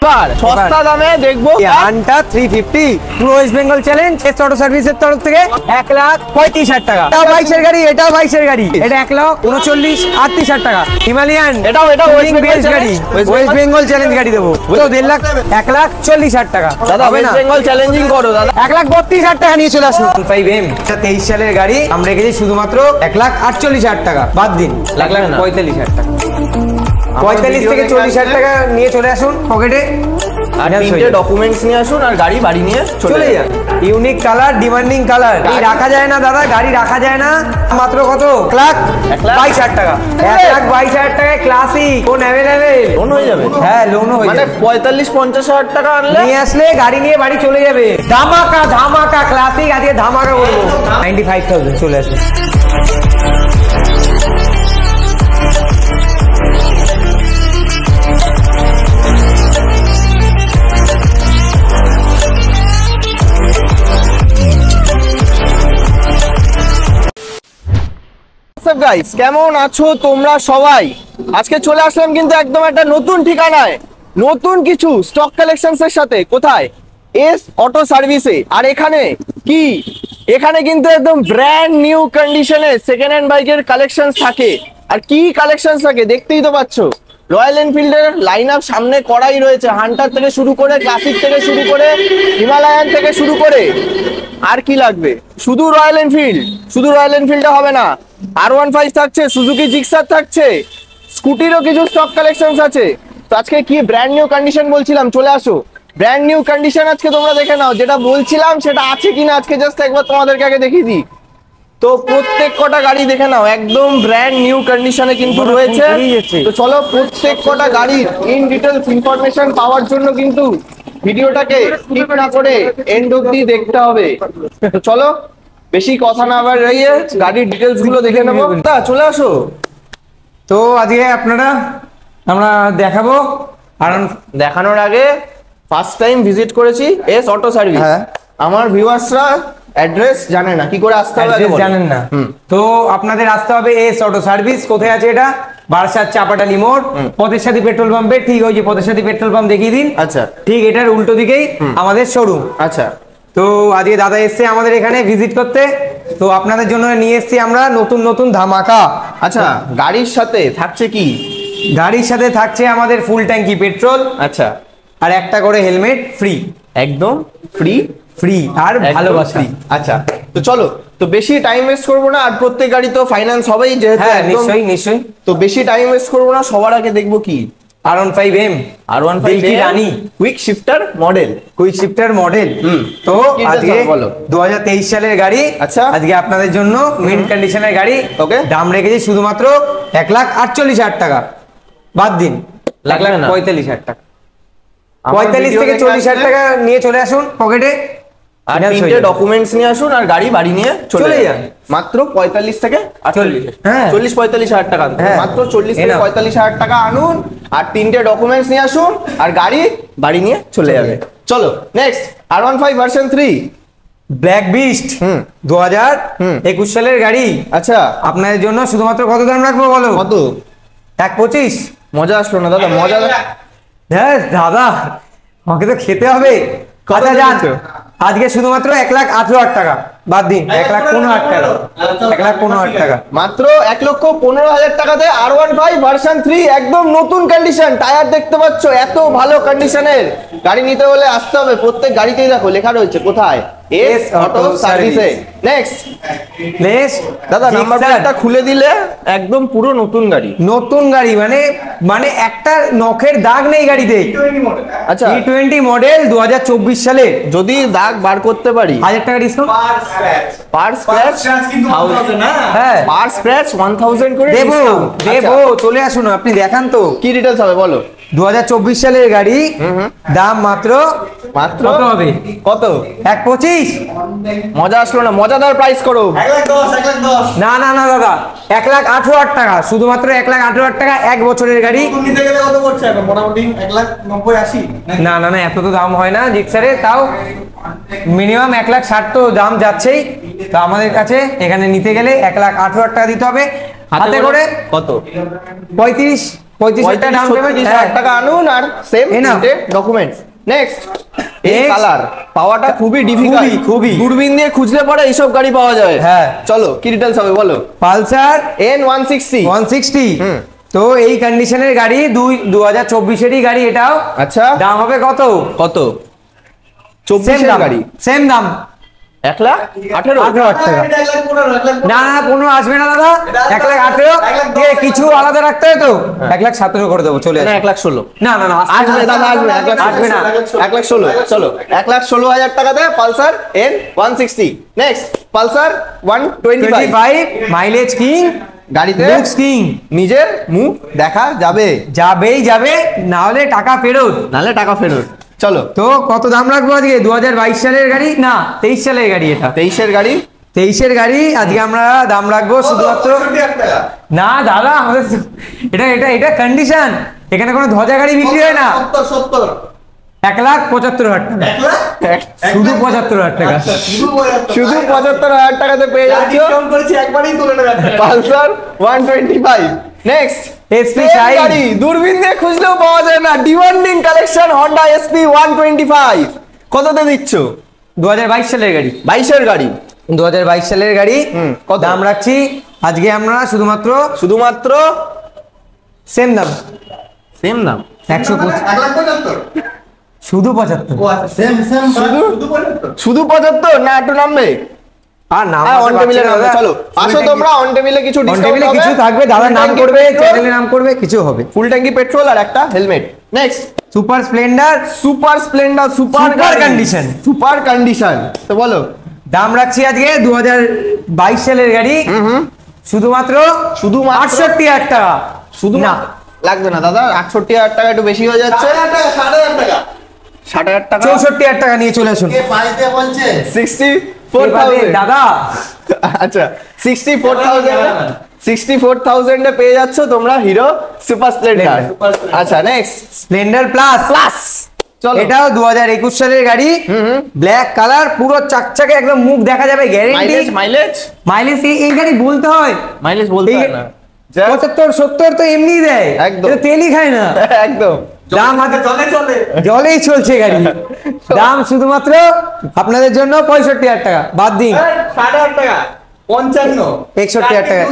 এবার সস্তা দামে দেখবো হান্টা 350 পুরো West Bengal challenge S auto সার্ভিসের তরফ থেকে 1,35,000 টাকা। এটাও বাইশের গাড়ি, এটাও বাইশের গাড়ি, এটা 1,39,38,000 টাকা। হিমালয়ান এটাও ওয়েস্ট গাড়ি, ওয়েস্ট বেঙ্গল চ্যালেঞ্জ গাড়ি দেবো তো 1,40,000 টাকা। দাদা ওয়েস্ট বেঙ্গল চ্যালেঞ্জিং করো দাদা, 1,32,000 টাকা নিয়ে চলে আসুন। 5M 23 সালের গাড়ি আমরা রেখেছি শুধুমাত্র 1,48,000 টাকা, বাদ দিন 1,45,000 টাকা। 45 থেকে 40,000 টাকা নিয়ে চলে আসুন পকেটে, আর তিনটে ডকুমেন্টস নিয়ে আসুন আর গাড়ি বাড়ি নিয়ে চলে যান। ইউনিক কালার, ডিমান্ডিং কালার, গাড়ি রাখা যায় না দাদা, গাড়ি রাখা যায় না। মাত্র কত? 1,22,000 টাকা। 1,22,000 টাকায় ক্লাসিক কোন অ্যাভেলেবেল, লোন হয়ে যাবে। হ্যাঁ লোনও হয়ে যাবে, মানে 45-50,000 টাকা আনলে নিয়ে আসলে গাড়ি নিয়ে বাড়ি চলে যাবে। ধামাকা ধামাকা ক্লাসিক, আজকে ধামাকা করবো। 95,000 চলে আসবে। গাইস কেমন আছো তোমরা সবাই? আজকে চলে আসলাম কিন্তু একদম একটা নতুন ঠিকানায়, নতুন কিছু স্টক কালেকশনস এর সাথে। কোথায়? এস অটো সার্ভিসে। আর এখানে কি, এখানে কিন্তু একদম ব্র্যান্ড নিউ কন্ডিশনে সেকেন্ড হ্যান্ড বাইকের কালেকশনস থাকে। আর কি কালেকশনস থাকে দেখতেই তো পাচ্ছ। রয়্যাল এনফিল্ডের লাইন আপ সামনে করাই রয়েছে, হান্টার থেকে শুরু করে, ক্লাসিক থেকে শুরু করে, হিমালয়ান থেকে শুরু করে। আর কি লাগবে? শুধু রয়্যাল এনফিল্ড, শুধু রয়্যাল এনফিল্ডে হবে না, R15 থাকছে, সুজুকি জিক্সার থাকছে, স্কুটিরও কিছু স্টক কালেকশনস আছে। তো আজকে কি ব্র্যান্ড নিউ কন্ডিশন বলছিলাম, চলে আসো। ব্র্যান্ড নিউ কন্ডিশন আজকে তোমরা দেখে নাও, যেটা বলছিলাম সেটা আছে কিনা আজকে জাস্ট একবার তোমাদেরকে আগে দেখিয়ে দিই। তো প্রত্যেক কটা গাড়ি দেখে নাও, একদম ব্র্যান্ড নিউ কন্ডিশনে কিন্তু রয়েছে। তো চলো প্রত্যেক কটা গাড়ির ইন ডিটেলস ইনফরমেশন পাওয়ার জন্য কিন্তু ভিডিওটাকে স্কিপ না করে এন্ড অবধি দেখতে হবে। তো চলো বেশি কথা না আবার রইয়ে গাড়ির ডিটেলস গুলো দেখে নেবো। তা চলে আসো। তো আজকে আমরা দেখাবো, কারণ দেখানোর আগে ফার্স্ট টাইম ভিজিট করেছি এস অটো সার্ভিস। আমার ভিউয়ার্সরা অ্যাড্রেস জানে না, কি করে আসতে হবে জানেন না, তো আপনাদের আসতে হবে এস অটো সার্ভিস। কোথায় আছে এটা? বারাসাত চাপাটালি মোড়, পথের সাথী পেট্রোল পাম্পে ঠিক ওই যে পথের সাথী পেট্রোল পাম্প দেখিয়ে দিন। আচ্ছা, ঠিক এটার উল্টো দিকেই আমাদের শোরুম। আচ্ছা, তো আজকে দাদা এসছে আমাদের এখানে ভিজিট করতে, তো আপনাদের জন্য নিয়ে এসছি আমরা নতুন নতুন ধামাকা। আচ্ছা, গাড়ির সাথে থাকছে কি? গাড়ির সাথে থাকছে আমাদের ফুল ট্যাঙ্কি পেট্রোল, আচ্ছা, আর একটা করে হেলমেট ফ্রি, একদম ফ্রি ফ্রি আর ভালোবাসা। আচ্ছা, তো চলো, তো বেশি টাইম ওয়েস্ট করবো না, আর প্রত্যেক গাড়ি তো ফাইন্যান্স হবেই যেহেতু। হ্যাঁ নিশ্চয়ই নিশ্চয়ই। তো বেশি টাইম ওয়েস্ট করবো না, সবার আগে দেখবো কি R15M রানী quick shifter model, quick shifter model. তো আজকে 2023 সালের গাড়ি। আচ্ছা, আজকে আপনাদের জন্য মেন কন্ডিশনের গাড়ি। ওকে, দাম রেখেছি শুধুমাত্র 1,48,000 টাকা, বাদ দিন 1,45,000 টাকা। 45 থেকে 40,000 টাকা নিয়ে চলে আসুন পকেটে, আর তিনটে ডকুমেন্টস নিয়ে আসুন আর গাড়ি বাড়ি নিয়ে চলে যান। মাত্র 45 থেকে 40-45,000 টাকা, মাত্র 40 থেকে 45,000 টাকা আনুন আর তিনটে ডকুমেন্টস নিয়ে আসুন আর গাড়ি বাড়ি নিয়ে চলে যাবে। চলো next, R15 version 3 black beast 2021 সালের গাড়ি। আচ্ছা, আপনাদের জন্য শুধুমাত্র কত দাম রাখবো বলো? কত? 1,25,000। মজা আসলো না দাদা, মজা। হ্যাঁ দাদা আমাকে তো খেতে হবে। কথা জান, আজকে শুধুমাত্র 1,18,000 টাকা, বাদ দিন 1,15,000 টাকা, 1,15,000 টাকা, মাত্র 1,15,000 টাকাতে R15 ভার্সন 3 একদম নতুন কন্ডিশন। টায়ার দেখতে পাচ্ছ, এত ভালো কন্ডিশনের গাড়ি নিতে হলে আসতে হবে। প্রত্যেক গাড়িতেই দেখো লেখা রয়েছে কোথায়, এস অটো সার্ভিসে। নেক্সট দাদা নাম্বার প্লেটটা খুলে দিলে একদম পুরো নতুন গাড়ি, নতুন গাড়ি, মানে একটা নখের দাগ নেই গাড়িতে। আচ্ছা, E20 মডেল 2024 সালে। যদি দাগ বার করতে পারি 1,000 টাকা ডিসকাউন্ট, পার স্ক্র্যাচ কিন্তু 1000 না, হ্যাঁ পার স্ক্র্যাচ 1000 করে দেবো। চলে আসুন, আপনি দেখান তো কি ডিটেইলস হবে বলো। 2024 সালের গাড়ি, দাম মাত্র কত হবে? কত? 1,25,000। মজা আসলো না, মজাদার প্রাইস করো। 1,10,000 না না না দাদা, 1,18,000 টাকা, শুধুমাত্র 1,18,000 টাকা, 1 বছরের গাড়ি। নিতে গেলে কত পড়ছে এখন? মোটামুটি 1,90,000-80। না না না, এত তো দাম হয় না জিক্সারে, তাও মিনিমাম 1,60,000 তো দাম যাচ্ছেই। তো আমাদের কাছে এখানে নিতে গেলে 1,18,000 টাকা দিতে হবে। হাতে করে কত? 35,000 টাকা ডাউন পেমেন্ট, 35,000 টাকা আনুন আর সেম Enough. ডকুমেন্টস। নেক্সট এই Next. কালার পাওয়াটা খুবই ডিফিকাল্ট, খুবই। দূরবীন দিয়ে খুঁজলে পরে এইসব গাড়ি পাওয়া যায়। হ্যাঁ। চলো কি ডিটেলস হবে বলো। Pulsar N160 160। হুম। তো এই কন্ডিশনের গাড়ি 2024-এরই গাড়ি এটাও। আচ্ছা দাম হবে কত? কত? সেম 24 এর দাম, গাড়ি সেম দাম 1,18,000 18,000 টাকা। এটা 1,15,000 না না 15 আসবে না দাদা, 1,18,000 দিয়ে কিছু আলাদা রাখতে হয় তো 1,17,000 করে দেবো, চলে না আসবে। 1,16,000 না না না আসবে দাদা, আসবে আসবে না। 1,16,000 চলো 1,16,000 টাকাতে Pulsar N160। Next Pulsar 125 25 mileage king, গাড়িতে লুকস কিং, নিজের মুখ দেখা যাবে, যাবেই যাবে, না হলে টাকা ফেরত। নাহলে টাকা ফেরত। চলো তো কত দাম রাখবো আজকে? 2022 সালের গাড়ি না 23 সালের গাড়ি, এটা 23 এর গাড়ি 23-এর গাড়ি। আজকে আমরা দাম রাখবো শুধুমাত্র, 65,000 টাকা। না দাদা আমাদের এটা এটা এটা কন্ডিশন, এখানে কোনো ধ্বজা গাড়ি বিক্রি হয় না। 70 1,75,000 টাকা, 1 লাখ শুধু 75,000 টাকা। আচ্ছা, শুধু 75,000 শুধু 75,000 টাকাতে পেয়ে যাচ্ছ ডিসকাউন্ট করেছি, একবারই তুলে নেবে টাকা। পালসার 125। Next SP Shine। গাড়ি দূরবীন দিয়ে খুঁজলেও পাওয়া যায় না, ডিমান্ডিং কালেকশন হন্ডা SP 125। কততে দিচ্ছ? 2022 সালের গাড়ি, 22 এর গাড়ি 2022 সালের গাড়ি। কত? দাম রাখছি আজকে আমরা শুধুমাত্র শুধুমাত্র সেম দাম, সেম দাম 125, 1,75,000 শুধু 75। ও আচ্ছা, সেম শুধু? শুধু 75 শুধু 75 না একটু নামবে? আর নাম অন টেবিলে নামবে। চলো আসো তোমরা, অন টেবিলে কিছু অন ডিসকাউন্ট টেবিলে কিছু থাকবে, দাদার নাম করবে, চ্যানেলের নাম করবে, কিছু হবে। ফুল ট্যাঙ্কি পেট্রোল আর একটা helmet. Next super Splendor, super Splendor, super Super condition। Super condition. তো বলো দাম রাখছি আজকে 2022 সালের গাড়ি শুধুমাত্র শুধুমাত্র 68,000 টাকা। শুধু না লাগবে না দাদা, 68,000 টাকা একটু বেশি হয়ে যাচ্ছে। 60,000 টাকা, 60,000 টাকা। 60,000 টাকা 64,000 টাকা নিয়ে চলে আসুন। কে পাঁচ দিয়ে বলছে? 64,000 দাদা আচ্ছা 64,000 এ পেয়ে যাচ্ছ তোমরা hero super Splendor. Super Splendor। আচ্ছা নেক্সট স্প্লেন্ডার প্লাস, প্লাস চলো এটাও 2021 সালের গাড়ি, ব্ল্যাক কালার, পুরো চাকচাকে, একদম মুখ দেখা যাবে, গ্যারেন্টি। মাইলেজ মাইলেজ মাইলেজ এই গাড়ি বলতে হয়, মাইলেজ বলতে হয় না, 75-70 তো এমনি দেয়, একদম। এটা তেলই খায় না। একদম দাম হাতে চলে চলে। জলেই চলছে গাড়ি। দাম শুধুমাত্র আপনাদের জন্য 65,000 টাকা, বাদ দিন 60,000 টাকা, 55, 61,000 টাকা,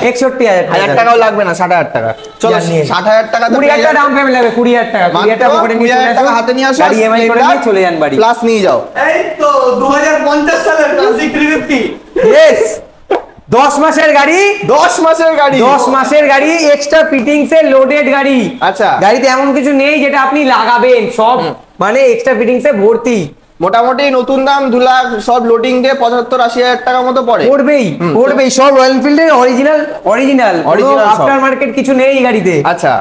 61,000 হাজার টাকা। টাকাও লাগবে না, 60,000 টাকা। চলো যা নিয়ে 60,000 টাকা 20,000 টাকা ডাউন পেমেন্ট লাগবে, 20,000 টাকা, 20,000 টাকা পকেটে নিয়ে চলে আসুন, হাতে নিয়ে আসো, গাড়ি EMI করে নিয়ে চলে যান বাড়ি। প্লাস নিয়ে যাও। এই তো 2050 সালের ক্লাসিক 350। Yes, 10 মাসের গাড়ি, 10 মাসের গাড়ি 10 মাসের গাড়ি, এক্সট্রা ফিটিংস এর লোডেড গাড়ি। আচ্ছা। গাড়িতে এমন কিছু নেই যেটা আপনি লাগাবেন, সব মানে এক্সট্রা ফিটিংস এ ভর্তি। মোটামুটি নতুন দাম 2 লাখ, সব লোডিং দিয়ে 75-80,000 টাকার মতো পড়ে। পড়বেই সব রয়্যাল এনফিল্ডের অরিজিনাল, Original সব। আফটার মার্কেট কিছু নেই এই গাড়িতে। আচ্ছা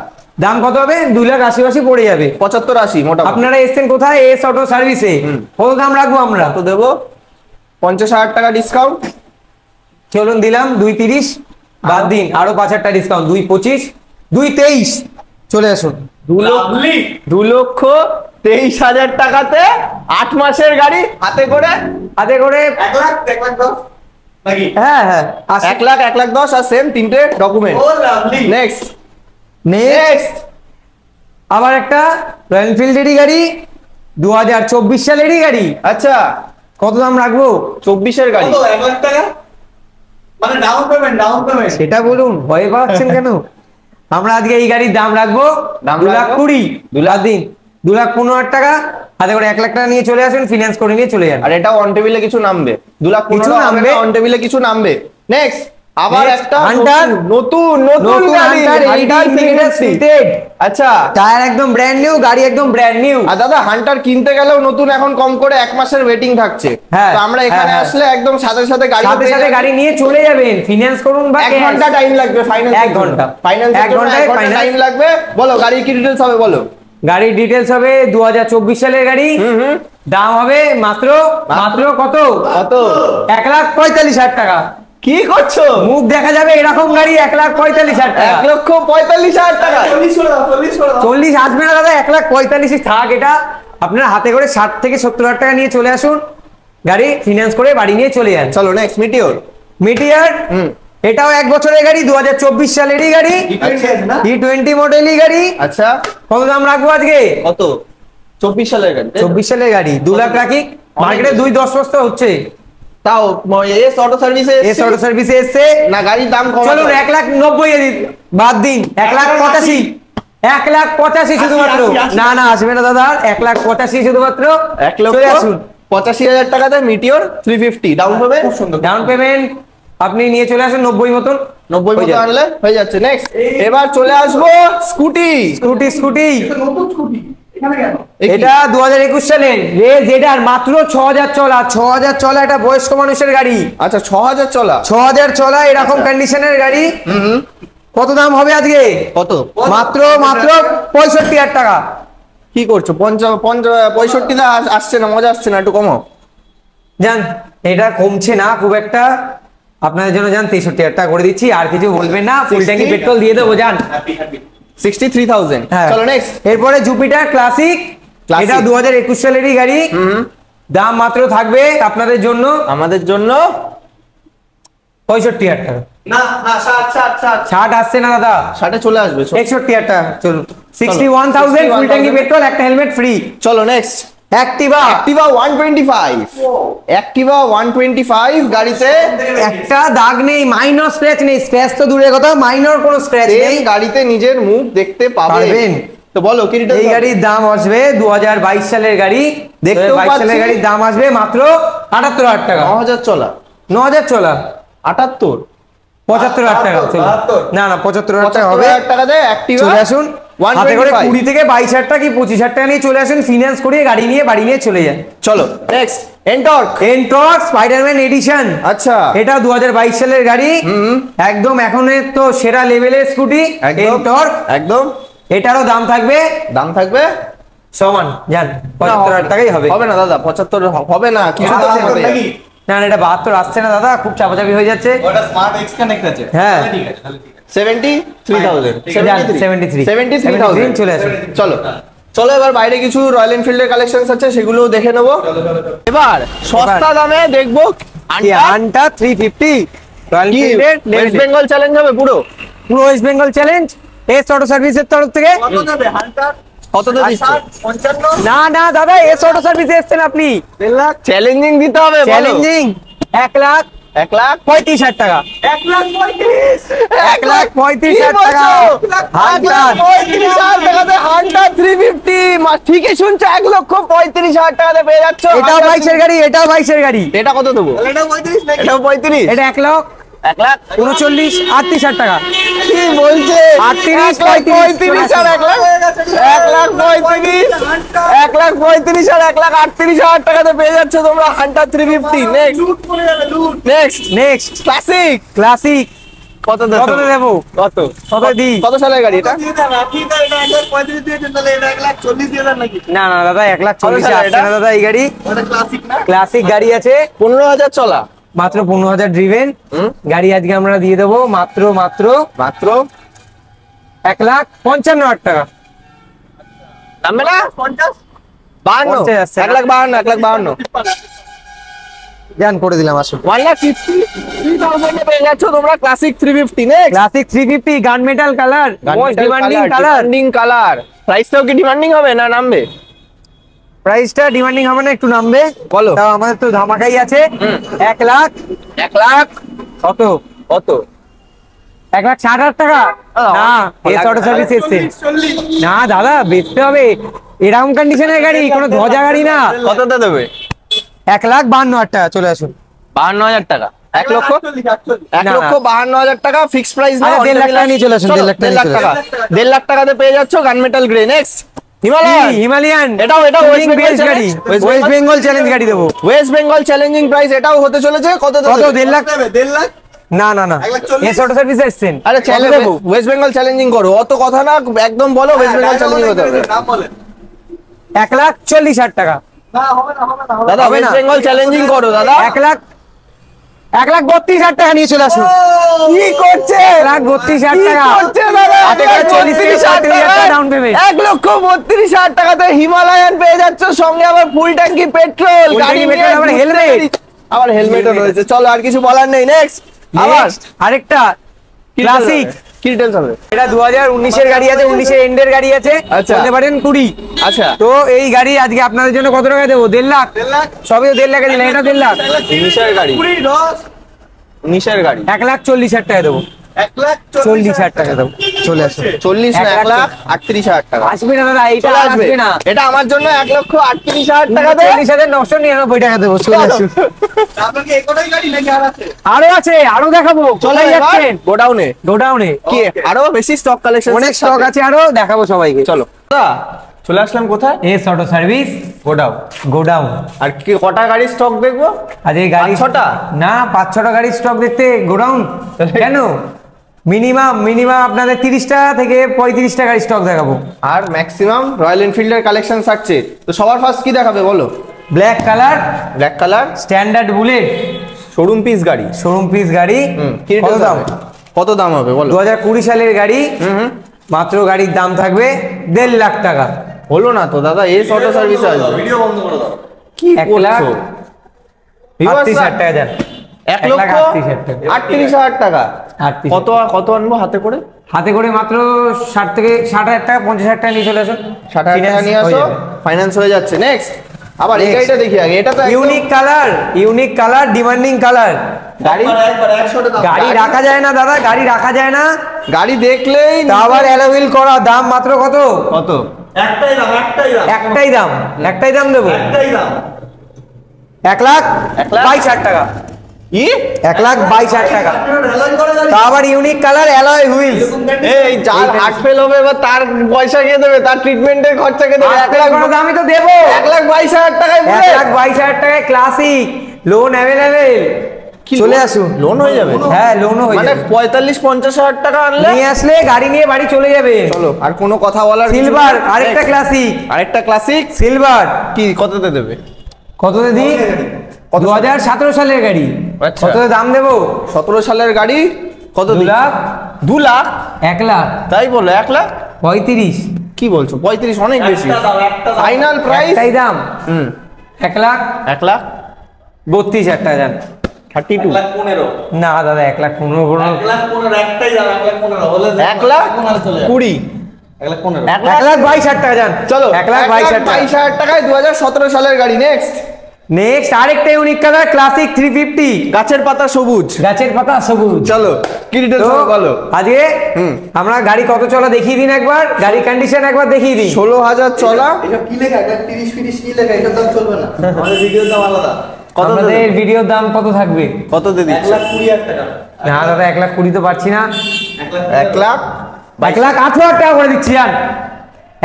দাম কত হবে? 2,80,000 পড়ে যাবে। 75-80 মোটামুটি। আপনারা এসছেন কোথায়? এস অটো সার্ভিসে। কত দাম রাখবো আমরা? তো দেবো 50,000 টাকা ডিসকাউন্ট। চলুন দিলাম 2,30, বাদ দিন আরো 5,000 টাকা ডিসকাউন্ট, 2,25, 2,23, চলে আসুন। 2,23,000 টাকাতে 8 মাসের গাড়ি হাতে করে। হাতে করে 1 লাখ, 1 লাখ 10 নাকি? হ্যাঁ হ্যাঁ 1 লাখ 1,10,000 আর সেম তিনটে ডকুমেন্ট। ও লাভলি। নেক্সট নেক্সট আবার একটা রয়্যাল এনফিল্ডেরই গাড়ি, 2024 সালেরই গাড়ি। আচ্ছা কত দাম রাখবো? 24 এর গাড়ি। কত, 1 লাখ টাকা? মানে ডাউন পেমেন্ট, ডাউন পেমেন্ট। সেটা বলুন, ভয় পাচ্ছেন কেন? আমরা আজকে এই গাড়ির দাম রাখবো দাম 2,20,000, 2 লাখ দিন 2,15,000 টাকা, হাতে করে 1 লাখ টাকা নিয়ে চলে আসুন, ফিনান্স করে নিয়ে চলে যান। আর এটা অন টেবিলে কিছু নামবে, 2,15,000 কিছু নামবে। অন টেবিলে কিছু নামবে। নেক্সট আবার Next, একটা Hunter। নতুন গাড়ি, Hunter Hunter 350 fitted। আচ্ছা টায়ার একদম ব্র্যান্ড নিউ, গাড়ি একদম ব্র্যান্ড নিউ। আর দাদা হান্টার কিনতে গেলেও নতুন এখন কম করে 1 মাসের ওয়েটিং থাকছে। হ্যাঁ, তো আমরা এখানে হ্যাঁ, আসলে একদম সাথে সাথে গাড়ি সাথে সাথে গাড়ি নিয়ে চলে যাবেন, ফিনান্স করুন বা 1 ঘন্টা টাইম লাগবে ফাইনান্স। 1 ঘন্টা। ফাইনান্সের 1 জন্য ঘন্টায় 1 ঘন্টা finance। টাইম লাগবে। বলো গাড়ির কি ডিটেইলস হবে বলো। গাড়ির ডিটেলস হবে 2024 সালের গাড়ি, দাম হবে মাত্র কত? কত? 1,45,000 টাকা। কি করছো? মুখ দেখা যাবে এরকম গাড়ি 1,45,000 টাকা। 1,45,000 টাকা। 40 করে দাও, 40 করে দাও। 40 আসবে না দাদা, 1,45,000 থাক। এটা আপনার হাতে করে 60 থেকে 70,000 টাকা নিয়ে চলে আসুন, গাড়ি ফিনান্স করে বাড়ি নিয়ে চলে যান। চলো নেক্সট মিটিওর। মিটিয়ার এটাও 1 বছরের গাড়ি, 2024 সালেরই গাড়ি, E20 মডেলই গাড়ি। আচ্ছা কত দাম রাখবো আজকে? কত? 24 সালের গাড়ি, 24 সালের গাড়ি 2 লাখ রাখি, মার্কেটে 2.10 বস্তা হচ্ছে। তাও এস অটো সার্ভিসে এস অটো সার্ভিসে এসছে না, গাড়ির দাম কম। চলুন 1,90,000 এ বাদ দিন, 1,85,000, 1,85,000 শুধুমাত্র। না না আসবে না দাদা, 1,85,000 শুধুমাত্র। 1,85,000 টাকাতে মিটিওর 350 ডাউন পেমেন্ট। খুব সুন্দর। ডাউন পেমেন্ট আপনি নিয়ে চলে আসেন 90 মতন। 90 মতো আনলে হয়ে যাচ্ছে। নেক্সট এবার চলে আসবো স্কুটি। স্কুটি নতুন স্কুটি এখানে কেন? এটা 2021 সালের রেজ, এটার মাত্র 6,000 চলা, 6,000 চলা, এটা বয়স্ক মানুষের গাড়ি। আচ্ছা 6,000 চলা। 6,000 চলা এরকম কন্ডিশনের গাড়ি। কত দাম হবে আজকে? কত? মাত্র 65,000 টাকা। কি করছো? 65 দা আসছে না, মজা আসছে না, একটু কমো। জান এটা কমছে না খুব একটা, আপনাদের জন্য জান 63,000 টাকা করে দিচ্ছি, আর কিছু বলবেন না, ফুল ট্যাঙ্কি পেট্রোল দিয়ে দেবো জান। 63,000। হ্যাঁ। চলো নেক্সট। এরপরে জুপিটার ক্লাসিক, এটা 2021 সালেরই গাড়ি। দাম মাত্র থাকবে আপনাদের জন্য, আমাদের জন্য 65,000 টাকা। না না 60 ছাড় আসছে না দাদা, 60 চলে আসবে। 61,000 টাকা। চলুন 61,000 ফুল ট্যাঙ্কি পেট্রোল, একটা হেলমেট ফ্রি। চলো নেক্সট। অ্যাক্টিভা 125। অ্যাক্টিভা 125 গাড়িতে একটা দাগ নেই, মাইনর স্ক্র্যাচ নেই, স্ক্র্যাচ তো দূরের কথা, মাইনর কোনো স্ক্র্যাচ নেই। এই গাড়িতে নিজের মুখ দেখতে পারবেন। পাবেন। তো বলো কি এই গাড়ির দাম আসবে 2022 সালের গাড়ি, দেখতেও 2022 সালের পাচ্ছি। গাড়ির দাম আসবে মাত্র 78,000 টাকা। 9,000 চলা। 9,000 চলা 78 75,000 টাকা। চলুন 72 না না 75,000 টাকা হবে। 75,000 টাকাতে অ্যাক্টিভা চলে আসুন, হাতে করে 125। 20 থেকে 22,000 টাকা কি 25,000 টাকা নিয়ে চলে আসুন, ফিনান্স করিয়ে গাড়ি নিয়ে বাড়ি নিয়ে চলে যান। চলো next. Ntorq. Ntorq Spiderman edition, আচ্ছা এটা 2022 সালের গাড়ি। একদম এখনের তো সেরা লেভেলের স্কুটি এনটর্ক। একদম এটারও দাম থাকবে দাম থাকবে সমান, জান 75,000 টাকাই হবে। হবে না দাদা, 75 হবে না, কিছু তো নাকি? হবে। না না এটা 72 আসছে না দাদা, খুব চাপাচাপি হয়ে যাচ্ছে। ওটা স্মার্ট এক্স কানেক্ট আছে। হ্যাঁ। তাহলে ঠিক আছে, তাহলে ঠিক আছে। 73,000 73 73,000 চলে আসুন। চলো চলো এবার বাইরে কিছু রয়্যাল এনফিল্ডের কালেকশনস আছে, সেগুলোও দেখে নেবো। এবার সস্তা দামে দেখবো আনটা 350 রয়্যাল কি এনফিল্ডের ওয়েস্ট বেঙ্গল চ্যালেঞ্জ হবে পুরো পুরো West Bengal challenge S auto সার্ভিসের তরফ থেকে। কত দেবে হান্টার? কত দিয়ে দিচ্ছে? 55 না না দাদা এস অটো সার্ভিসে এসেছেন আপনি, চ্যালেঞ্জিং দিতে হবে, চ্যালেঞ্জিং 1,35,000 টাকা। 1,35,000 টাকা হান্টার। 1,35,000 টাকাতে হান্টার 350। ঠিকই শুনছো, 1,35,000 টাকাতে পেয়ে যাচ্ছ। এটাও 22 এর গাড়ি, এটাও 22 এর গাড়ি। এটা কত দেবো? এটা 35 নাকি? এটাও 35। এটা 1,39,000 38,000 টাকা। কি বলছে? 38, 35 আর 1,35,000 টাকাতে পেয়ে যাচ্ছ তোমরা হান্টার 350। নেক্সট লুট পড়ে যাবে, লুট। নেক্সট ক্লাসিক ক্লাসিক কত কত দেবো? কত কত দিই? কত সালের গাড়ি এটা? দিয়ে দেন, আপনি তো এটা 1,35 দিয়েছেন, তাহলে এটা 1,40 দিয়ে দেন নাকি? না না দাদা 1,40,000 কত সালের আসছে না এটা? দাদা, এই গাড়ি ওটা ক্লাসিক না? ক্লাসিক গাড়ি আছে, 15,000 চলা। মাত্র 15,000 ড্রিভেন গাড়ি আজকে আমরা দিয়ে দেবো মাত্র মাত্র 1,55,000 টাকা। নামবে না? 50 52 পঞ্চাশ আসছে না। 1,52,000 জান করে দিলাম আসুন। 1,53,000 পেয়ে যাচ্ছ তোমরা ক্লাসিক 350। নেক্সট ক্লাসিক 350 গান metal colour, most demanding colour. Demanding colour. প্রাইসটাও কি ডিমান্ডিং হবে না নামবে? প্রাইসটা ডিমান্ডিং হবে না, একটু নামবে। বলো। তাও আমাদের তো ধামাকাই আছে। 1,00,000 কত কত? 1,60,000 টাকা। না এস অটো সার্ভিস এসছে 40 না দাদা, বেচতে হবে, এরকম কন্ডিশনের গাড়ি, কোনো ধজা গাড়ি না। কতটা দেবে? 1,52,000 টাকা। চলে আসুন। 52,000 টাকা। 1 লক্ষ 48 না, 1,52,000 টাকা ফিক্স প্রাইস না? আচ্ছা, 1.5 লাখ টাকা নিয়ে চলে আসুন, 1.5 লাখ টাকা 1.5 লাখ টাকা। 1.5 লাখ টাকাতে পেয়ে যাচ্ছ gunmetal grey. Next Himalayan. Himalayan এটাও ওয়েস্ট বেঙ্গল গাড়ি, চ্যালেঞ্জ। ওয়েস্ট বেঙ্গল চ্যালেঞ্জ গাড়ি দেবো। ওয়েস্ট বেঙ্গল চ্যালেঞ্জিং প্রাইস এটাও হতে চলেছে। কত কত? দেবে? 1.5 লাখ। দেবে 1.5 লাখ। না না না 1,40,000 এস অটো সার্ভিস এসছেন। আরে কত দেবো? ওয়েস্ট বেঙ্গল চ্যালেঞ্জিং করো, অত কথা না, একদম বলো ওয়েস্ট বেঙ্গল চ্যালেঞ্জিং হতে হবে। নাম বলেন। 1,40,000 টাকা। না হবে না, হবে না, হবে না। দাদা হবে ওয়েস্ট না। বেঙ্গল চ্যালেঞ্জিং করো দাদা। 1,32,000 টাকা নিয়ে চলে আসুন। কি করছে? 1,32,000 কি টাকা। করছে দাদা? হাতে করে 40 থেকে 35,000 টাকা ডাউন পেমেন্ট। 1,32,000 টাকাতে হিমালয়ান পেয়ে যাচ্ছ, সঙ্গে আবার ফুল ট্যাঙ্কি পেট্রোল। Full গাড়ি tanky নিয়ে petrol, আবার ঘুরতে helmet। বেরিয়ে- আবার হেলমেটও রয়েছে। চলো আর কিছু বলার নেই। নেক্সট আবার আরেকটা ক্লাসিক কি ডিটেইলস হবে? এটা 2019 এর গাড়ি আছে, 19 এর এন্ডের গাড়ি আছে, আচ্ছা। বলতে পারেন 20। আচ্ছা তো এই গাড়ি আজকে আপনাদের জন্য কত টাকা দেবো? 1.5 লাখ। 1.5 লাখ সবই তো 1.5 লাখে দিলেন, এটা 1.5 লাখ। 19 গাড়ি, 20 10 19 গাড়ি 1,40,000 টাকা দেবো, 1,40,000 টাকা দেবো। চলে আসুন। 40 না 1,38,000 টাকা আসবে না দাদা, এইটা চলে আসবে আসবে না। এটা আমার জন্য 1,38,000 টাকা দেবে। 40,999 টাকা দেবো, চলে আসুন। আপনার কি একটাই গাড়ি নাকি আর আছে? আরো আছে, আরো দেখাবো। চলে কোথায় যাচ্ছেন যাচ্ছেন? গোডাউনে। গোডাউনে কি Okay. আরো বেশি স্টক কালেকশন অনেক স্টক আছে, আরো দেখাবো সবাইকে। চলো দাদা চলে আসলাম কোথায়? S auto service godown. Godown. আর কি কটা গাড়ি স্টক দেখবো? আজ এই গাড়ি 5-6টা? না, 5-6টা গাড়ির স্টক দেখতে গোডাউন কেন? মিনিমাম আপনাদের 30টা থেকে 35টা গাড়ি স্টক দেখাবো। আর ম্যাক্সিমাম রয়্যাল এনফিল্ডের কালেকশন থাকছে। তো সবার ফার্স্ট কি দেখাবে বলো? Black colour black colour standard bullet showroom piece গাড়ি। শোরুম পিস গাড়ি। কি কত details দাম? হবে? কত দাম হবে বলো? 2020 সালের গাড়ি, মাত্র গাড়ির দাম থাকবে 1.5 লাখ টাকা। হলো না তো দাদা, এস অটো সার্ভিস আসবে। ভিডিও বন্ধ করে দাও। কি 1,38,000 টাকা যান। 1,38,000 টাকা। 38,000 কত আনবো হাতে করে? হাতে করে মাত্র 60 থেকে 60,000 টাকা, 50,000 টাকা নিয়ে চলে আসুন। 60,000 টাকা নিয়ে আসো, ফাইন্যান্স হয়ে যাচ্ছে। নেক্সট আবার এই Next. গাড়িটা দেখি আগে। এটা তো ইউনিক কালার, ডিমান্ডিং কালার। গাড়ি একবার 100 টাকা। গাড়ি রাখা যায় না দাদা, গাড়ি রাখা যায় না। গাড়ি দেখলেই তা আবার অ্যালোউইল করা, দাম মাত্র কত? কত? একটাই দাম। একটাই দাম দেবো। 1,22,000 টাকা। ই 1,22,000 টাকা। তা আবার ইউনিক কালার, অ্যালয় হুইলস। এই যার হার্ট ফেল হবে এবার তার পয়সা কে দেবে? তার ট্রিটমেন্টের খরচা কে দেবে? 1,00,000 দামই তো দেবো। 1,22,000 টাকায় বলে 1,22,000 টাকায় ক্লাসিক, লোন অ্যাভেলেবেল। চলে আসুন। লোন হয়ে যাবে? হ্যাঁ, লোনও হয়ে মানে যাবে। 45-50,000 টাকা আনলে নিয়ে আসলে গাড়ি নিয়ে বাড়ি চলে যাবে। চলো আর কোনো কথা বলার কিছু সিলভার, নেই। আরেকটা ক্লাসিক আরেকটা ক্লাসিক সিলভার। কি কততে দেবে? কততে দিই? 2017 সালের গাড়ি। আচ্ছা। কততে দাম দেবো? 17 সালের গাড়ি কত? 2 লাখ। 2 লাখ? 1 লাখ। তাই বলো 1 লাখ? 35। কি বলছো? 35 অনেক বেশি। ফাইনাল প্রাইস একটাই দাম 1 লাখ 1 লাখ 32,000 টাকা যান। 32। 1,15,000 না দাদা, 1,15,000 1,15,000 একটাই দাম। 1,15,000 হলে 1 লাখ চলে যাবে। 20। 1,15,000 1,22,000 টাকা যান। চলো 1,22,000 টাকা। 1,22,000 টাকায় 2017 সালের গাড়ি। নেক্সট নেক্সট আরেকটা ইউনিক কালার, ক্লাসিক 350। গাছের পাতা সবুজ। গাছের পাতা সবুজ। চলো কি ডিটেইলস তো বলো? আজকে আমরা গাড়ি কত চলা দেখিয়ে দিন একবার, গাড়ি কন্ডিশন একবার দেখিয়ে দিন। 16,000 চলা। এসব কি লেখা? এটা 30 কি লেখা? এটার দাম চলবে না। আমাদের ভিডিওর দাম আলাদা। কত আপনাদের ভিডিওর দাম কত থাকবে? কত দিয়ে দিচ্ছ? 1,20,000 টাকা। না দাদা, 1,20,000 তো পারছি না। 1,00,000 1 লাখ 1,18,000 টাকা করে দিচ্ছি যান।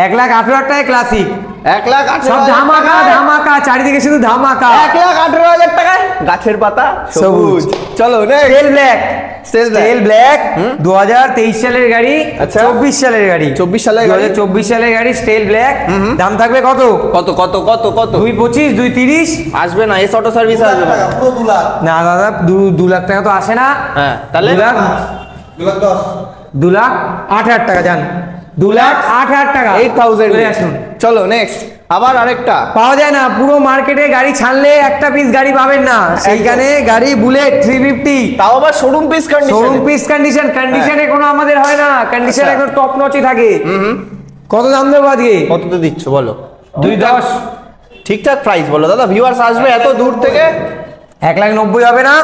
1,18,000 টাকায় ক্লাসিক। 1 লাখ সব 18,000 ধামাকা টাকায়। ধামাকা, চারিদিকে শুধু ধামাকা। 1,18,000 টাকায় গাছের পাতা সবুজ। চলো next steel black. Steel black। Steel black 2023 সালের গাড়ি, আচ্ছা। 24 সালের গাড়ি। 24 সালের গাড়ি। 2024 সালের গাড়ি স্টেল ব্ল্যাক। দাম থাকবে কত? কত কত কত কত 2,25, 2,30। আসবে না, এস অটো সার্ভিস আসবে না। পুরো 2 লাখ। না দাদা, 2 লাখ টাকা তো আসে না। হ্যাঁ তাহলে 2 লাখ 2,10,000 2,08,000 টাকা যান। 2,08,000 টাকা। 8,000 চলে আসুন। চলো নেক্সট আবার আরেকটা। পাওয়া যায় না, পুরো মার্কেটে গাড়ি ছাড়লে একটা পিস গাড়ি পাবেন না। সেইখানে গাড়ি বুলেট 350, তাও আবার showroom piece showroom condition. Piece কন্ডিশনে কোনো আমাদের হয় না, কন্ডিশন আচ্ছা। একদম টপ নচে থাকে। কত দাম দেবো আজকে? কততে দিচ্ছ বলো? 2,10। ঠিকঠাক প্রাইস বলো দাদা, ভিউয়ার্স আসবে এত দূর থেকে। 1,90,000 হবে না?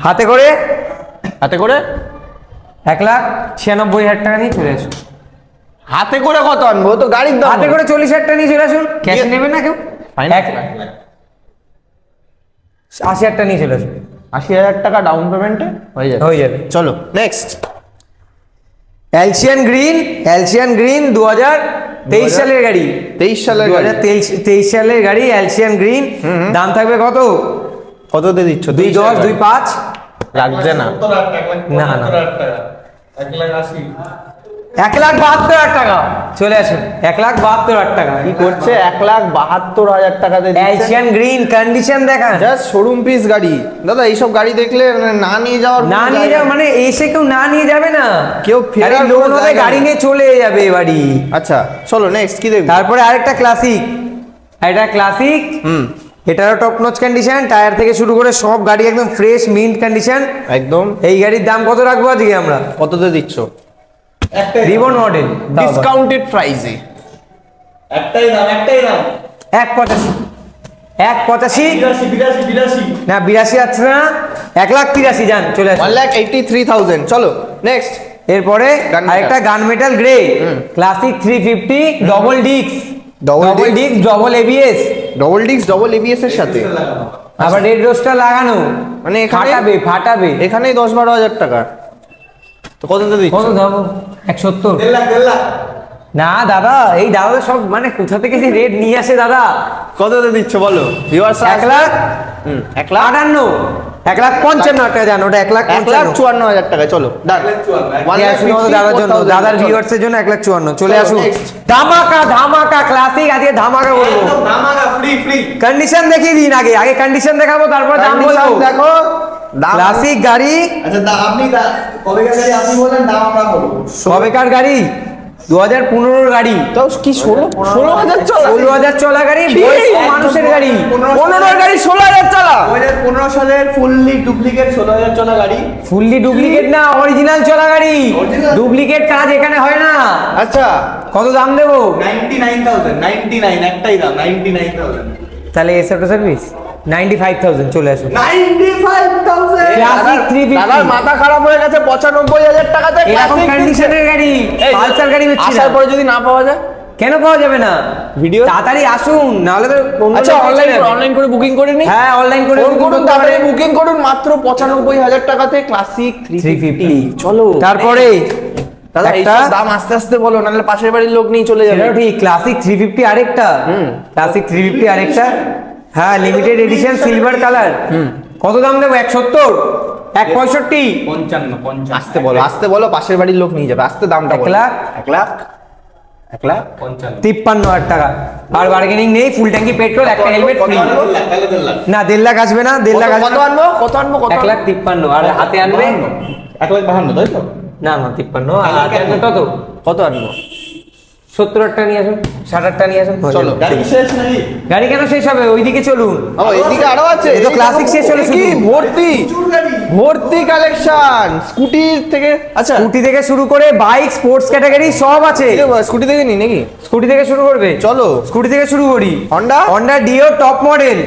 হাতে করে হাতে করে 1,96,000 টাকা নিয়ে চলে আসুন। হাতে করে কত আনবো? তো গাড়ির দাম হাতে করে 40,000 টাকা নিয়ে চলে আসুন। ক্যাশ ইয়ে- নেবেন না কেউ? Final? 80,000 টাকা নিয়ে চলে আসুন। 80,000 টাকা ডাউন পেমেন্টে হয়ে যাবে। হয়ে যাবে। চলো নেক্সট এলসিয়ান গ্রিন 2023 সালের গাড়ি। 23 সালের গাড়ি। 2023 সালের গাড়ি এলসিয়ান গ্রিন। দাম থাকবে কত? কততে দিচ্ছ? 2,10, 2,5। লাগছে না। 1,70,000 না, না। 1,80,000 1,72,000 টাকা। চলে আসুন। 1,72,000 টাকা। কি করছে? 1,72,000 টাকাতে এলসিয়ান গ্রিন কন্ডিশন দেখান। জাস্ট শোরুম পিস গাড়ি। দাদা এইসব গাড়ি দেখলে না নিয়ে যাওয়ার না কোনো নিয়ে জায়গা যাবে মানে এসে কেউ না নিয়ে যাবে না, কেউ ফেরার কোনো লোন হবে, জায়গা গাড়ি নেই। নিয়ে চলে যাবে বাড়ি। আচ্ছা চলো নেক্সট কি দেখবো? তারপরে আরেকটা ক্লাসিক, এটা ক্লাসিক এটারও টপ নচ কন্ডিশন, টায়ার থেকে শুরু করে সব গাড়ি একদম ফ্রেশ মিন্ট কন্ডিশন একদম। এই গাড়ির দাম কত রাখবো আজকে আমরা? কততে দিচ্ছ? রিবন মডেল ডিসকাউন্টেড প্রাইসে একটাই দাম 185 185 82 না 82 আছে না 1,83,000 যান চলে আসুন। 1,83,000। চলো নেক্সট। এরপরে Gun metal। আরেকটা গান metal grey classic 350 double disc Double double disc double ABS double disc double ABS এর সাথে, আবার রেড রোস্টার লাগানো, মানে এখানে ফাটাবে এখানেই 10-12 হাজার টাকা। তো কততে দিচ্ছ? কত দাম? 170 1.5 লাখ না দাদা, এই দাদা সব মানে কোথা থেকে যে রেট নিয়ে আসে দাদা। কততে দিচ্ছ বলো? ভিউয়ার্স 1 লাখ 1 লাখ 58 1,55,000 টাকা জানো, ওটা 1,55,000 1,54,000 টাকায়। চলো ডান। দাদার জন্য, দাদার ভিউয়ার্স এর জন্য 1,54,000 চলে চলো, আসুন। next। ধামাকা ক্লাসিক, আজকে ধামাকা করবো। একদম ধামাকা ফ্রি কন্ডিশন দেখিয়ে দিন, আগে কন্ডিশন দেখাবো, তারপর দাম বলবো। দেখো দাম। ক্লাসিক গাড়ি, আচ্ছা আপনি কবেকার গাড়ি আপনি বলেন, দাম আমরা বলবো। সবেকার গাড়ি 2015 গাড়ি, তাও কি 16,000 চলা? 16,000 চলা গাড়ি, বয়স্ক মানুষের গাড়ি। 15 গাড়ি 16,000 চলা। 2015 সালের ফুললি ডুপ্লিকেট 16,000 চলা গাড়ি। ফুললি ডুপ্লিকেট না, অরিজিনাল চলা গাড়ি। Original? ডুপ্লিকেট কাজ এখানে হয় না। আচ্ছা কত দাম দেবো? 99,000 একটাই দাম 99,000। তাহলে এস অটো সার্ভিস 95,000 চলে আসুন। 95,000 ক্লাসিক 350 দাদার মাথা খারাপ হয়ে গেছে। 95,000 টাকাতে এরকম classic কন্ডিশনের গাড়ি, এই, পালসার গাড়ি বেচছি না। আসার পরে যদি না পাওয়া যায়? কেন পাওয়া যাবে না? ভিডিও তাড়াতাড়ি আসুন, নাহলে তো অন্য আচ্ছা লোক চলে যাবে। অনলাইন করে বুকিং করে নি। হ্যাঁ, অনলাইন করে ফোন booking করুন, করতে তাড়াতাড়ি পারেন। বুকিং করুন মাত্র 95,000 টাকাতে ক্লাসিক 350। চলো তারপরে দাদা একটা এইসব দাম আস্তে আস্তে বলো, নাহলে পাশের বাড়ির লোক নিয়ে চলে যাবে। সেটাও ঠিক, ক্লাসিক 350 আরেকটা, ক্লাসিক 350 আরেকটা, হ্যাঁ লিমিটেড এডিশন সিলভার কালার। কত দাম দেবো? 170 165 55 আস্তে বলো, পাশের বাড়ির লোক নিয়ে যাবে। আস্তে দামটা 1 বলো। লাখ 1 লাখ 53,000 টাকা, আর বার্গেনিং নেই। ফুল ট্যাঙ্কি পেট্রোল, একটা হেলমেট ফ্রি। না 1.5 লাখ আসবে না, 1.5 লাখ কত আনবো? কত আনবো? 1,53,000 আর হাতে আনবে 1,52,000 তাই তো? না 53 আর হাতে আনবে কত? কত আনবো? 70,000 টাকা নিয়ে আসুন, 60,000 টাকা নিয়ে আসুন। চলো। গাড়ি কি শেষ নাকি? গাড়ি কেন শেষ হবে? ওইদিকে চলুন। ও এইদিকে আরো আছে। এই তো classic শেষ হলো কি শুধু। ভর্তি প্রচুর গাড়ি। ভর্তি কালেকশন স্কুটি থেকে। আচ্ছা স্কুটি থেকে শুরু করে বাইক, স্পোর্টস ক্যাটাগরি সব আছে। স্কুটি থেকে নি নাকি? স্কুটি থেকে শুরু করবে? চলো স্কুটি থেকে শুরু করি। Honda Dio top model,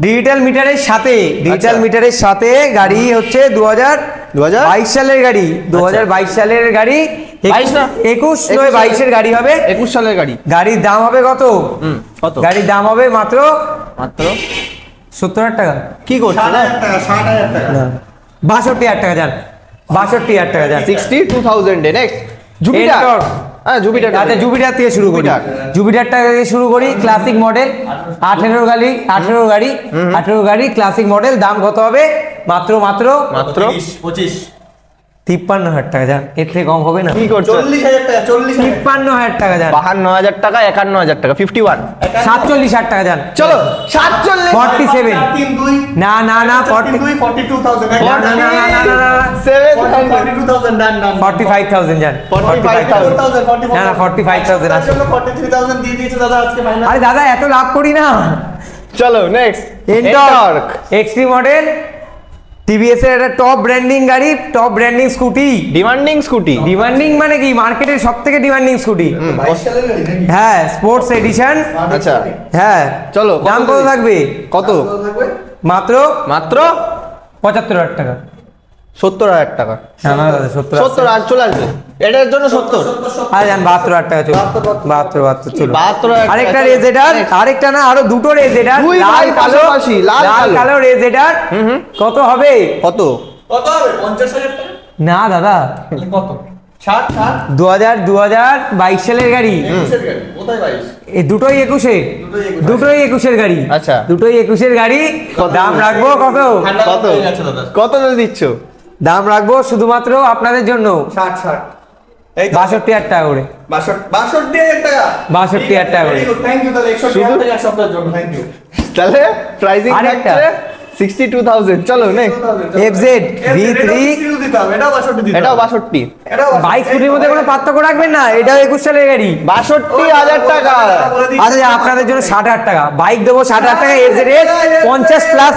digital মিটারের সাথে, ডিজিটাল আচ্ছা। মিটারের সাথে গাড়ি হচ্ছে 2022 সালের গাড়ি, 2022 সালের গাড়ি। 22 না? 21 নয় 22 এর গাড়ি হবে। 21 সালের গাড়ি। গাড়ির দাম হবে কত? কত? গাড়ির দাম হবে মাত্র মাত্র 70,000 টাকা। কি করছে না? 60,000 টাকা। 62,000 টাকা যান, 62,000 টাকা যান। 62,000 এ নেক্সট জুপিটার। Enter। হ্যাঁ জুপিটার। আচ্ছা জুপিটার থেকে শুরু করি, জুপিটার। জুপিটারটা থেকে শুরু করি। ক্লাসিক মডেল 18 গাড়ি ক্লাসিক মডেল। দাম কত হবে? মাত্র মাত্র 25 53,000 টাকা যান, এর থেকে কম হবে না। কি করছে? 40,000 টাকা 40,000 53,000 টাকা যান, 52,000 টাকা, 51,000 টাকা, 51। 47,000 টাকা যান। চলো 47। 47 3-2 না না না 42,000 না, না, না, না, না, না, না। 42,000 ডান 45,000 যান, 45,000। 44,000 না, না, 45,000 আছে। 43,000 দিয়ে দিয়েছে দাদা আজকে মাইনাস। আরে দাদা এত লাভ করি না। চলো নেক্সট এন্টর্ক এক্সট্রি মডেল, টিভিএস এর একটা টপ ব্র্যান্ডিং গাড়ি, top branding scooty. Demanding scooty. Demanding মানে কি? মার্কেটের সবথেকে ডিমান্ডিং স্কুটি। 22 সালের গাড়ি নাকি? হ্যাঁ, স্পোর্টস এডিশন। আচ্ছা হ্যাঁ চলো দাম কত থাকবে? কত? থাকবে মাত্র মাত্র 75,000 টাকা। 70,000 টাকা। না না দাদা 70 70 আজ চলে আসবে এটার জন্য 70। আরে জান 72,000 টাকা চলো, 72 চলো। 72,000 আরেকটা টাকা। রেজেডার, আরেকটা না আরো দুটো রেজেডার, দুই লাল ভাই কালো, পাশাপাশি, লাল কালো। কালো রেজেডার। কত হবে? কত? কত হবে? 50,000 টাকা? না দাদা, কত? 60 2022 সালের গাড়ি। 21 গাড়ি কোথায় 22? এই দুটোই 21-এ, দুটোই 21-এর গাড়ি। আচ্ছা। দুটোই 21-এর গাড়ি। দাম রাখবো কত? কত? কত দিচ্ছ? দাম রাখবো শুধুমাত্র আপনাদের জন্য 60 এই 62,000 টাকা করে। 62,000 টাকা। 62,000 টাকা করে। থ্যাংক ইউ তাহলে 100 টাকা এক সপ্তাহের জন্য থ্যাংক ইউ। তাহলে প্রাইসিং আরেকটা থাকছে 62,000 চলো নেক্সট। FZ V3 এটাও 62। বাইক স্কুটির মধ্যে কোনো পার্থক্য রাখবেন না, এটাও 21 সালের গাড়ি। 62,000 টাকা। আচ্ছা আপনাদের জন্য 60,000 টাকা বাইক দেবো, 60,000 টাকা FZ এর 50 প্লাস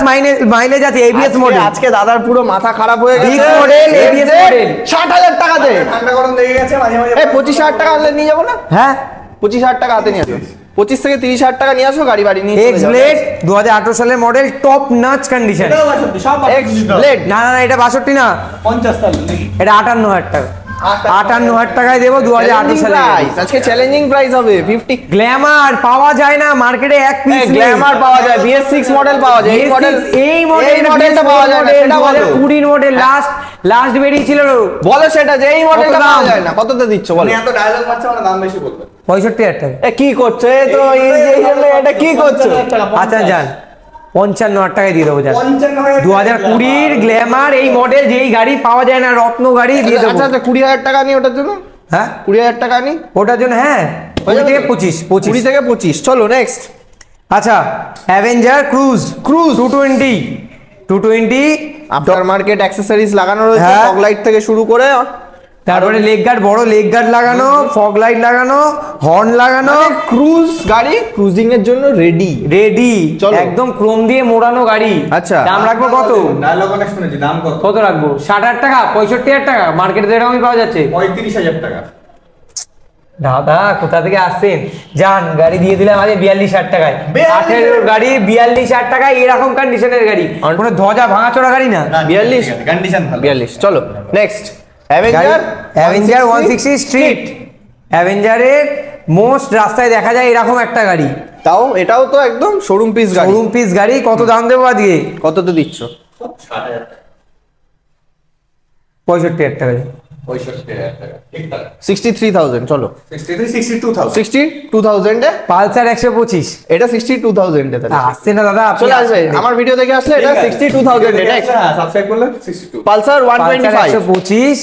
মাইলেজ আছে, ABS মডেল। আজকে দাদার পুরো মাথা খারাপ হয়ে Big গেছে। model, ABS model। 60,000 টাকাতে ঠান্ডা গরম লেগে গেছে মাঝে মাঝে। এই 25,000 টাকা আনলে নিয়ে যাবো না? হ্যাঁ 25,000 টাকা হাতে নিয়ে আসো, 25 থেকে 30,000 টাকা নিয়ে আসো, গাড়ি বাড়ি নিয়ে চলে এক্স যাও। ব্লেড 2018 সালের মডেল, টপ নাচ কন্ডিশন। এটাও 62, সব X ব্লেড না না না, এটা 62 না, 50 সাল নাকি? এটা 58,000 টাকা। 58,000 টাকায় দেবো 2018 সালে। প্রাইস আজকে চ্যালেঞ্জিং প্রাইস হবে 50। গ্ল্যামার পাওয়া যায় না মার্কেটে, এক পিস গ্ল্যামার পাওয়া যায়, BS6 মডেল পাওয়া যায়, এই মডেল এই মডেলটা পাওয়া যায় না, সেটা বলো। 2020 মডেল লাস্ট বেরিয়েছিল। বলো সেটা যে এই মডেলটা দাম? পাওয়া যায় না, কততে দিচ্ছ বলো? মানে এত ডায়লগ মারছে মানে দাম বেশি বলবে। 65,000 টাকা। এ কি করছো? এই তো এটা কি করছো? আচ্ছা যান 55,000 টাকায় দিয়ে দেবো যান। 55,000 2020 গ্ল্যামার এই মডেল, যেই গাড়ি পাওয়া যায় না, রত্ন গাড়ি দিয়ে দেবো। আচ্ছা 20,000 টাকা নি ওটার জন্য, হ্যাঁ 20,000 টাকা নি ওটার জন্য, হ্যাঁ 20 থেকে 25 20 থেকে 25। চলো নেক্সট। আচ্ছা Avenger Cruise 220 aftermarket accessories লাগানো রয়েছে, হ্যাঁ। ফগ লাইট থেকে শুরু করে তারপরে লেগ গার্ড, বড় লেগ গার্ড লাগানো, ফগ লাইট লাগানো, হর্ন লাগানো, ক্রুজ গাড়ি, ক্রুজিং এর জন্য রেডি। রেডি চলো। একদম ক্রোম দিয়ে মোড়ানো গাড়ি। আচ্ছা। দাম রাখবো কত? ডায়লগ অনেক শুনেছি, দাম কত? কত রাখবো? 60,000 টাকা, 65,000 টাকা, মার্কেটে তো এরকমই পাওয়া যাচ্ছে। 35,000 টাকা। দাদা কোথা থেকে আসছেন? যান গাড়ি দিয়ে দিলাম আগে 42,000 টাকায়। 18 গাড়ি 42,000 টাকায়, এরকম কন্ডিশনের গাড়ি, কোনো ধ্বজা ভাঙাচোরা গাড়ি না। 42 কন্ডিশন ভালো। 42। চলো নেক্সট। অ্যাভেঞ্জার 160 স্ট্রিট, অ্যাভেঞ্জারের মোস্ট রাস্তায় দেখা যায় এরকম একটা গাড়ি, তাও এটাও তো একদম শোরুম পিস গাড়ি। শোরুম পিস গাড়ি। কত দাম দেবো আজকে? কততে দিচ্ছ? 60,000 টাকা। 65,000 টাকা। 65,000 টাকা। ঠিক আছে। 63,000 চলো। 62,000। 62,000 এ পালসার 125 এটা 62,000 এ তাহলে আসছে না দাদা, আপনি চলে আসবে আমার ভিডিও দেখে আসলে এটা 62,000 এ। নেক্সট হ্যাঁ সাবস্ক্রাইব করলে 62। Pulsar Pulsar 125। 125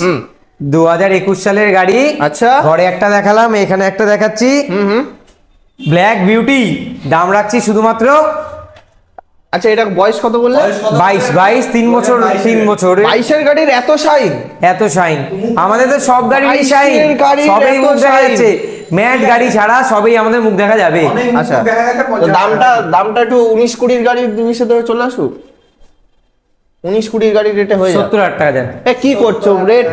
2021 সালের গাড়ি। আচ্ছা। ঘরে একটা দেখালাম, এখানে একটা দেখাচ্ছি, ব্ল্যাক বিউটি। দাম রাখছি শুধুমাত্র, আচ্ছা এটা বয়স কত বললে? 22 3 বছর 3 বছর 22 এর গাড়ির এত শাইন। এত শাইন। আমাদের তো সব গাড়ি 22 শাইন, এর গাড়ির সবই এত মুখ দেখা shine। যাচ্ছে, ম্যাট গাড়ি ছাড়া সবই আমাদের মুখ দেখা যাবে। অনেক আচ্ছা দেখা গেছে তো 50,000 দামটা একটু 19-20 গাড়ির জিনিসে ধরে চলে আসুক, 19-20 গাড়ির রেটে হয়ে যাবে। 70,000 টাকা যান। এ কি করছো রেট?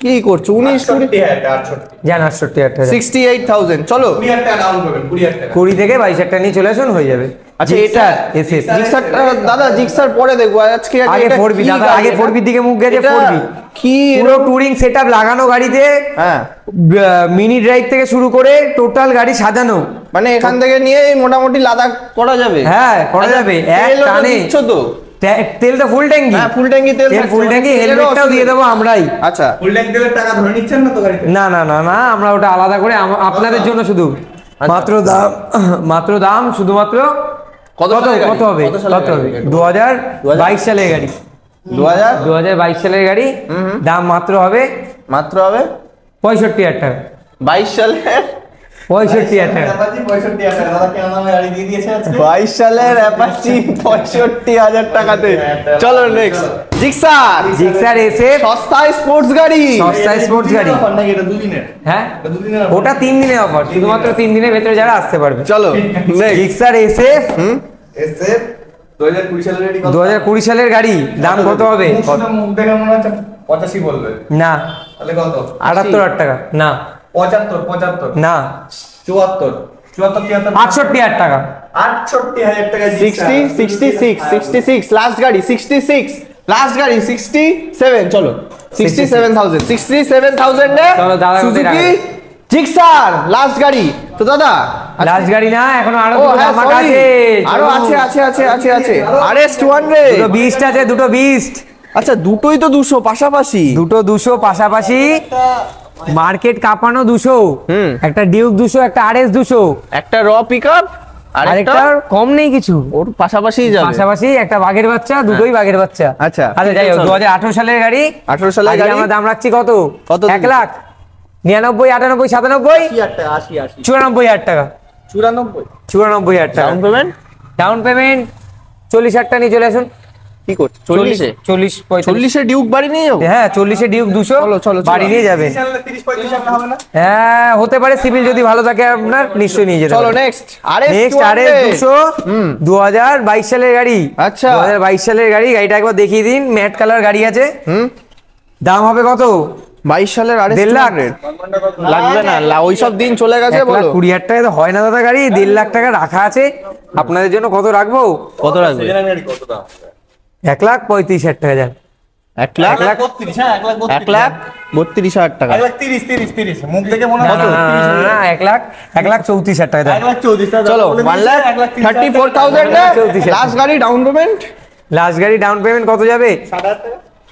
কি করছো? 19-20 যান 68,000 টাকা যান। 68,000 চলো। 20,000 টাকা ডাউন করবেন, 20,000 টাকা। 20 থেকে 22,000 টাকা নিয়ে চলে আসুন, হয়ে যাবে। আচ্ছা এটা এসএস জিক্সার দাদা জিক্সার পরে দেখবো আজকে আগে এটা 4B কি দাদা, গাড়ি আগে এটা? 4B দিকে মুখ গেছে। এটা 4B কি পুরো টুরিং সেটআপ লাগানো গাড়িতে, হ্যাঁ মিনি ড্রাইভ থেকে শুরু করে টোটাল গাড়ি সাজানো। মানে এখান থেকে নিয়ে মোটামুটি লাদাখ করা যাবে। হ্যাঁ করা আচ্ছা, যাবে এক তেলও তো টানে। দিচ্ছ তো? তেল তো ফুল ট্যাঙ্কি। হ্যাঁ ফুল ট্যাঙ্কি তেল থাকছে, ফুল ট্যাঙ্কি, তেলেরও হেলমেটটাও দিয়ে দেবো আমরাই। আচ্ছা ফুল ট্যাঙ্ক তেলের টাকা ধরে নিচ্ছেন না তো গাড়িতে? না না না না, আমরা ওটা আলাদা করে আপনাদের জন্য শুধু মাত্র দাম শুধুমাত্র কত কত সালের গাড়ি? কত হবে? কত সালের কত হবে? গাড়ি? 2022 সালের গাড়ি। 2000 2022 সালের গাড়ি, দাম মাত্র হবে মাত্র হবে 65,000 টাকা। 22 সালে 65,000 টাকা। দাদাজি 65,000 টাকা। দাদা কেন নামে গাড়ি দিয়ে দিয়েছে আজকে? 22 সালের অ্যাপাচি 65,000 টাকাতে। চলো নেক্সট জিক্সার। জিক্সার এসএফ সস্তায় স্পোর্টস গাড়ি। সস্তায় স্পোর্টস গাড়ি। অফার নাকি এটা দুদিনের? হ্যাঁ এটা দুদিনের offer। ওটা 3 দিনের অফার, শুধুমাত্র 3 দিনের ভেতরে যারা আসতে পারবে। চলো নেক্সট জিক্সার এসএফ এসএফ 2020 সালের গাড়ি কত? 2020 সালের গাড়ি, দাম কত হবে? মুখ দেখে মনে হচ্ছে 85 বলবে। না তাহলে কত? 78,000 টাকা। না 75 না 74 73 68,000 টাকা। 68,000 টাকা 60 66 66 লাস্ট গাড়ি 66 লাস্ট গাড়ি 67 চলো 67,000 67,000 এ চলো, দাদা কোথায় সুজুকি রাখবে? জিক্সার লাস্ট গাড়ি তো দাদা লাস্ট গাড়ি না, এখনো আরো ও দুটো হ্যাঁ ধামাকা sorry, আছে। আরো আছে RS 200 দুটো বিস্ট আছে, দুটো বিস্ট, আচ্ছা দুটোই তো 200 পাশাপাশি। দুটো 200 পাশাপাশি, মার্কেট কাঁপানো 200, একটা ডিউক 200, একটা RS 200, একটা র পিকআপ আর একটা আরেকটা কম নেই কিছু, ওর পাশাপাশি যাবে। পাশাপাশি একটা বাঘের বাচ্চা, দুটোই বাঘের বাচ্চা। আচ্ছা। আচ্ছা যাই হোক, চলো। 2018 সালের গাড়ি। 18 সালের আজকে গাড়ি আমরা দাম রাখছি কত? কত 1 লাখ 99 98 97 80 94,000 টাকা। 94 94,000 টাকা ডাউন পেমেন্ট ডাউন পেমেন্ট 40,000 নিয়ে চলে আসুন। কি করছে 40-এ? 40 ডিউক বাড়ি নিয়ে যাবো? হ্যাঁ 40 ডিউক 200 চলো, চলো, চলো। বাড়ি নিয়ে যাবেন। 30-35 হবে না? হ্যাঁ হতে পারে, সিভিল যদি ভালো থাকে আপনার নিশ্চয়ই নিয়ে যেতে চলো পারেন। নেক্সট আরে নেক্সট আরে 200 2022 সালের গাড়ি। আচ্ছা। 2022 সালের গাড়ি, গাড়িটা একবার দেখিয়ে দিন। ম্যাট কালার গাড়ি আছে। দাম হবে কত? 22 সালের আরে 1.5 লাখ। লাগবে না, ওইসব দিন চলে গেছে। বলো 1,20,000 টাকা তো হয় না দাদা গাড়ি। 1.5 লাখ টাকা রাখা আছে আপনাদের জন্য। কত রাখবো? কত রাখবে? 1,35,000 টাকা যান। 1 লাখ 1,32,000, হ্যাঁ, 1,32,000 1,32,000 টাকা। 1,30,000 মুখ দেখে মনে হয় 1,34,000 টাকা যান। 1,34,000 চলো 1,34,000 লাস্ট গাড়ি ডাউন পেমেন্ট। লাস্ট গাড়ি ডাউন পেমেন্ট কত যাবে?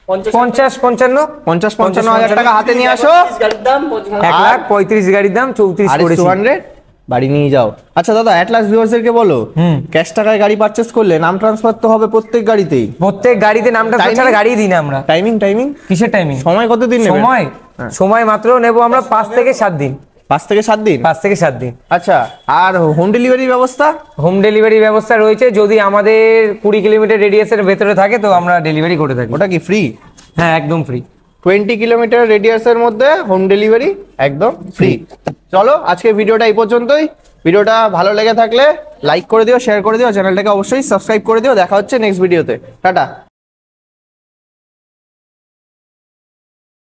50 55 50-55,000 টাকা হাতে নিয়ে আসো। 1,35,000 গাড়ির দাম 34 আর করেছি। 200 বাড়ি নিয়ে যাও। আচ্ছা দাদা, অ্যাটলাস ভিউয়ার্সদেরকে বলো, ক্যাশ টাকায় গাড়ি পারচেজ করলে নাম ট্রান্সফার তো হবে প্রত্যেক গাড়িতেই। প্রত্যেক গাড়িতে নামটা Timing? ছাড়া গাড়ি দিই না আমরা। টাইমিং কিসের টাইমিং? সময় কতদিন নেবে? সময় মাত্র নেব আমরা 5 থেকে 7 দিন। 5 থেকে 7 দিন। 5 থেকে 7 দিন। আচ্ছা, আর হোম ডেলিভারি ব্যবস্থা? হোম ডেলিভারি ব্যবস্থা রয়েছে, যদি আমাদের 20 কিলোমিটার রেডিয়াসের ভেতরে থাকে তো আমরা ডেলিভারি করে থাকি। ওটা কি ফ্রি? হ্যাঁ একদম ফ্রি। 20 কিলোমিটার রেডিয়াসের মধ্যে হোম ডেলিভারি একদম ফ্রি। চলো আজকে ভিডিওটা এই পর্যন্তই। ভিডিওটা ভালো লেগে থাকলে লাইক করে দিও, শেয়ার করে দিও, চ্যানেলটাকে অবশ্যই সাবস্ক্রাইব করে দিও। দেখা হচ্ছে নেক্সট ভিডিওতে। টাটা।